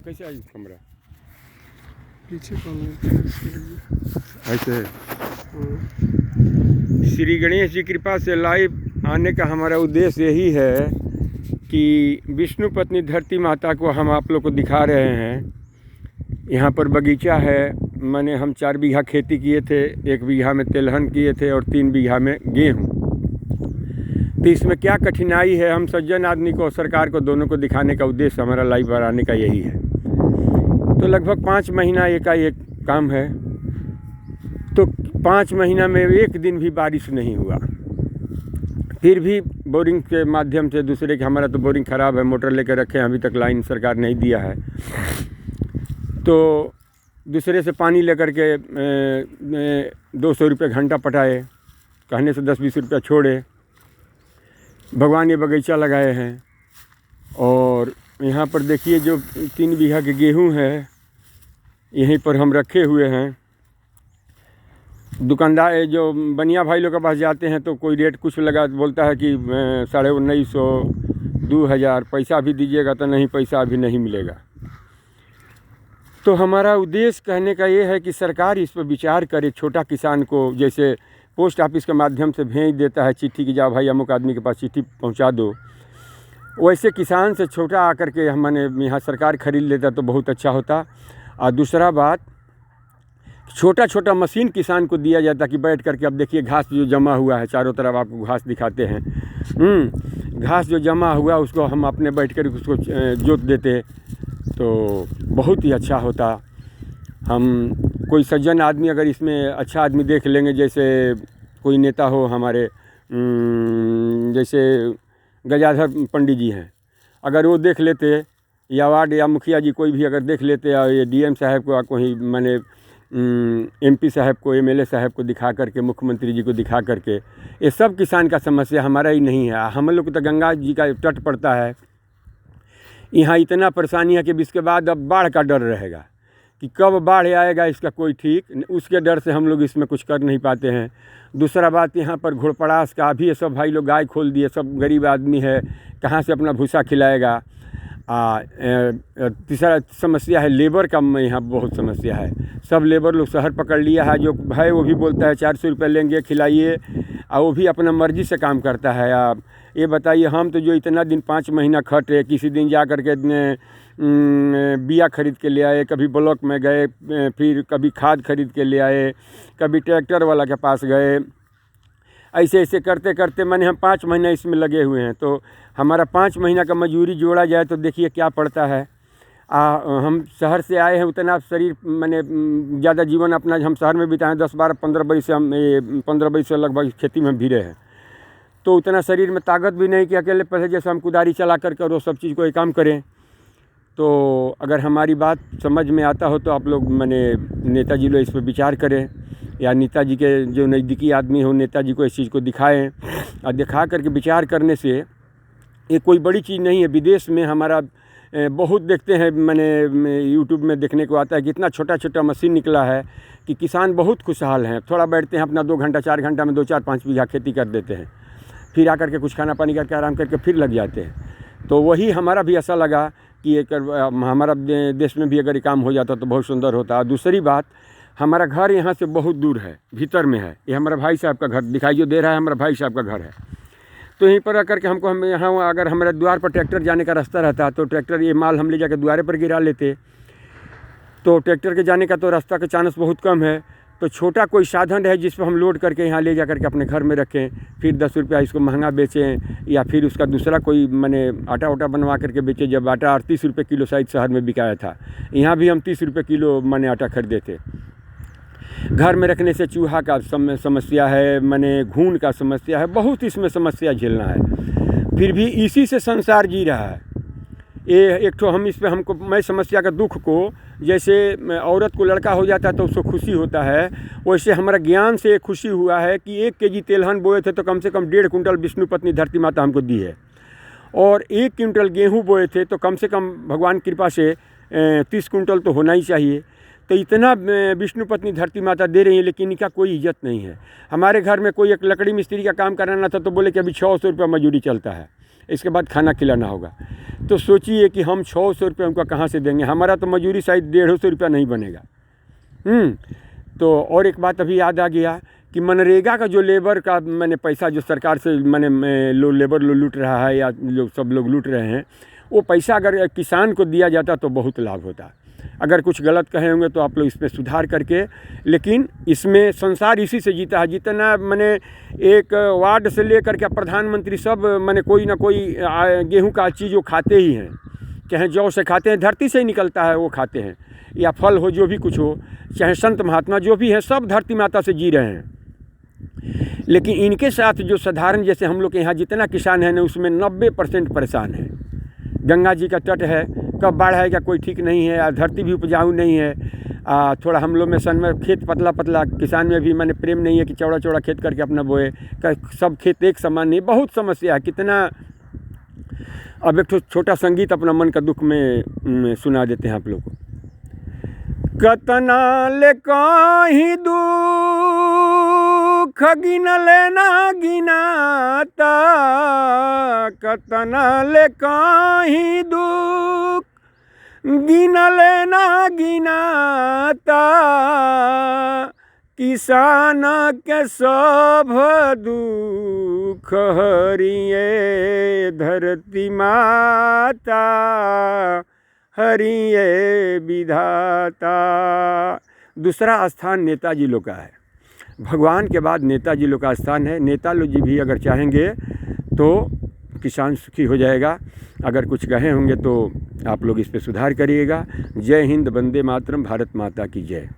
कैसे आई कमरा पीछे कौन है? ऐसे। श्री गणेश जी कृपा से लाइव आने का हमारा उद्देश्य यही है कि विष्णु पत्नी धरती माता को हम आप लोग को दिखा रहे हैं। यहाँ पर बगीचा है, मैंने हम 4 बीघा खेती किए थे, 1 बीघा में तिलहन किए थे और 3 बीघा में गेहूँ। तो इसमें क्या कठिनाई है, हम सज्जन आदमी को और सरकार को दोनों को दिखाने का उद्देश्य हमारा लाइव बनाने का यही है। तो लगभग 5 महीना एकाएक काम है, तो 5 महीना में 1 दिन भी बारिश नहीं हुआ। फिर भी बोरिंग के माध्यम से दूसरे के, हमारा तो बोरिंग ख़राब है, मोटर लेकर रखे हैं, अभी तक लाइन सरकार नहीं दिया है, तो दूसरे से पानी लेकर के 200 रुपये घंटा पटाए, कहने से 10-20 रुपया छोड़े। भगवान ये बगीचा लगाए हैं और यहाँ पर देखिए जो 3 बीघा के गेहूँ है, यहीं पर हम रखे हुए हैं। दुकानदार जो बनिया भाई लोग के पास जाते हैं तो कोई रेट कुछ लगा, बोलता है कि 1950, 2000, पैसा भी दीजिएगा तो नहीं, पैसा अभी नहीं मिलेगा। तो हमारा उद्देश्य कहने का ये है कि सरकार इस पर विचार करे। छोटा किसान को जैसे पोस्ट ऑफिस के माध्यम से भेज देता है चिट्ठी कि जाओ भाई अमुक आदमी के पास चिट्ठी पहुंचा दो, वैसे किसान से छोटा आकर के हमने यहाँ सरकार खरीद लेता तो बहुत अच्छा होता। और दूसरा बात, छोटा छोटा मशीन किसान को दिया जाता कि बैठ करके, अब देखिए घास जो जमा हुआ है चारों तरफ, आपको घास दिखाते हैं, घास जो जमा हुआ उसको हम अपने बैठ कर उसको जोत देते तो बहुत ही अच्छा होता। हम कोई सज्जन आदमी अगर इसमें अच्छा आदमी देख लेंगे, जैसे कोई नेता हो हमारे, जैसे गजाधर पंडित जी हैं, अगर वो देख लेते, या वार्ड या मुखिया जी कोई भी अगर देख लेते, और ये डीएम साहब को कोई मैंने एमपी साहब को, एमएलए साहब को दिखा करके, मुख्यमंत्री जी को दिखा करके, ये सब किसान का समस्या हमारा ही नहीं है। हम लोग को तो गंगा जी का तट पड़ता है, यहाँ इतना परेशानी है कि इसके बाद अब बाढ़ का डर रहेगा कि कब बाढ़ आएगा इसका कोई ठीक, उसके डर से हम लोग इसमें कुछ कर नहीं पाते हैं। दूसरा बात, यहाँ पर घोड़पड़ास का अभी ये सब भाई लोग गाय खोल दिए, सब गरीब आदमी है, कहाँ से अपना भूसा खिलाएगा। तीसरा समस्या है लेबर का, यहाँ बहुत समस्या है। सब लेबर लोग शहर पकड़ लिया है, जो है वो भी बोलता है 400 रुपये लेंगे, खिलाइए, और वो भी अपना मर्जी से काम करता है। आप ये बताइए, हम तो जो इतना दिन 5 महीना खटे, किसी दिन जा कर के बिया खरीद के ले आए, कभी ब्लॉक में गए, फिर कभी खाद खरीद के ले आए, कभी ट्रैक्टर वाला के पास गए, ऐसे ऐसे करते करते मैंने हम 5 महीना इसमें लगे हुए हैं। तो हमारा 5 महीना का मजदूरी जोड़ा जाए तो देखिए क्या पड़ता है। हम शहर से आए हैं, उतना शरीर मैंने ज़्यादा जीवन अपना हम शहर में बिताएं, 10-12-15 बरस से हम 15 बरस से लगभग खेती में भिड़े हैं, तो उतना शरीर में ताकत भी नहीं कि अकेले पहले जैसे हम कुदारी चला कर वो सब चीज़ को एक काम करें। तो अगर हमारी बात समझ में आता हो तो आप लोग मैंने नेताजी लोग इस पर विचार करें, या नेताजी के जो नज़दीकी आदमी हो नेताजी को इस चीज़ को दिखाएं, और दिखा करके विचार करने से ये कोई बड़ी चीज़ नहीं है। विदेश में हमारा बहुत देखते हैं, मैंने यूट्यूब में देखने को आता है कि इतना छोटा छोटा मशीन निकला है कि किसान बहुत खुशहाल हैं। थोड़ा बैठते हैं, अपना 2 घंटा 4 घंटा में 2-4-5 बीघा खेती कर देते हैं, फिर आकर के कुछ खाना पानी करके आराम करके फिर लग जाते हैं। तो वही हमारा भी ऐसा लगा कि एक हमारा देश में भी अगर ये काम हो जाता तो बहुत सुंदर होता। और दूसरी बात, हमारा घर यहाँ से बहुत दूर है, भीतर में है। ये हमारा भाई साहब का घर दिखाई जो दे रहा है, हमारा भाई साहब का घर है। तो यहीं पर आकर के हमको, हम यहाँ अगर हमारे द्वार पर ट्रैक्टर जाने का रास्ता रहता तो ट्रैक्टर ये माल हम ले जाकर द्वारे पर गिरा लेते, तो ट्रैक्टर के जाने का तो रास्ता का चांस बहुत कम है। तो छोटा कोई साधन है जिस पर हम लोड करके यहाँ ले जा करके अपने घर में रखें, फिर 10 रुपया इसको महंगा बेचें, या फिर उसका दूसरा कोई मैंने आटा वाटा बनवा करके बेचे। जब आटा 38 रुपये किलो शायद शहर में बिकाया था, यहाँ भी हम 30 रुपये किलो मैंने आटा खरीदे थे। घर में रखने से चूहा का समस्या है, मैंने घून का समस्या है, बहुत इसमें समस्या झेलना है, फिर भी इसी से संसार जी रहा है। ये एक तो हम इस पर हमको, मैं समस्या का दुख को, जैसे औरत को लड़का हो जाता है तो उसको खुशी होता है, वैसे हमारा ज्ञान से खुशी हुआ है कि 1 केजी तेलहन बोए थे तो कम से कम 1.5 कुंटल विष्णु पत्नी धरती माता हमको दी है, और 1 क्विंटल गेहूँ बोए थे तो कम से कम भगवान की कृपा से 30 कुंटल तो होना ही चाहिए। तो इतना विष्णु पत्नी धरती माता दे रही है, लेकिन इनका कोई इज्जत नहीं है। हमारे घर में कोई एक लकड़ी मिस्त्री का काम कराना था तो बोले कि अभी 600 रुपये मजदूरी चलता है, इसके बाद खाना खिलाना होगा। तो सोचिए कि हम 600 रुपये उनका कहाँ से देंगे, हमारा तो मजदूरी शायद 150 रुपया नहीं बनेगा। तो और एक बात अभी याद आ गया कि मनरेगा का जो लेबर का मैंने पैसा जो सरकार से लेबर लूट रहा है या लोग सब लोग लूट रहे हैं, वो पैसा अगर किसान को दिया जाता तो बहुत लाभ होता। अगर कुछ गलत कहे होंगे तो आप लोग इसमें सुधार करके, लेकिन इसमें संसार इसी से जीता है। जितना मैंने एक वार्ड से लेकर के प्रधानमंत्री सब मैंने कोई ना कोई गेहूं का चीज़ वो खाते ही हैं, चाहे जौ से खाते हैं, धरती से ही निकलता है वो खाते हैं, या फल हो जो भी कुछ हो, चाहे संत महात्मा जो भी हैं सब धरती माता से जी रहे हैं। लेकिन इनके साथ जो साधारण जैसे हम लोग के यहाँ जितना किसान है ना, उसमें 90% परेशान है। गंगा जी का तट है, कब बाढ़ आएगा कोई ठीक नहीं है, धरती भी उपजाऊ नहीं है, थोड़ा हम लोग में सन में खेत पतला पतला, किसान में भी मैंने प्रेम नहीं है कि चौड़ा चौड़ा खेत करके अपना बोए, सब खेत एक समान नहीं, बहुत समस्या है। कितना अब एक छोटा संगीत अपना मन का दुख में सुना देते हैं आप लोग को। कतना ले कहीं दुख गिनले ना गिनाता, कतना ले कहीं दुख गिनले ना गिनाता, किसान के सब दुख हरिये धरती माता, हरिये विधाता। दूसरा स्थान नेताजी लोग का है, भगवान के बाद नेताजी लोग का स्थान है। नेता लोग जी भी अगर चाहेंगे तो किसान सुखी हो जाएगा। अगर कुछ कहे होंगे तो आप लोग इस पे सुधार करिएगा। जय हिंद, वंदे मातरम, भारत माता की जय।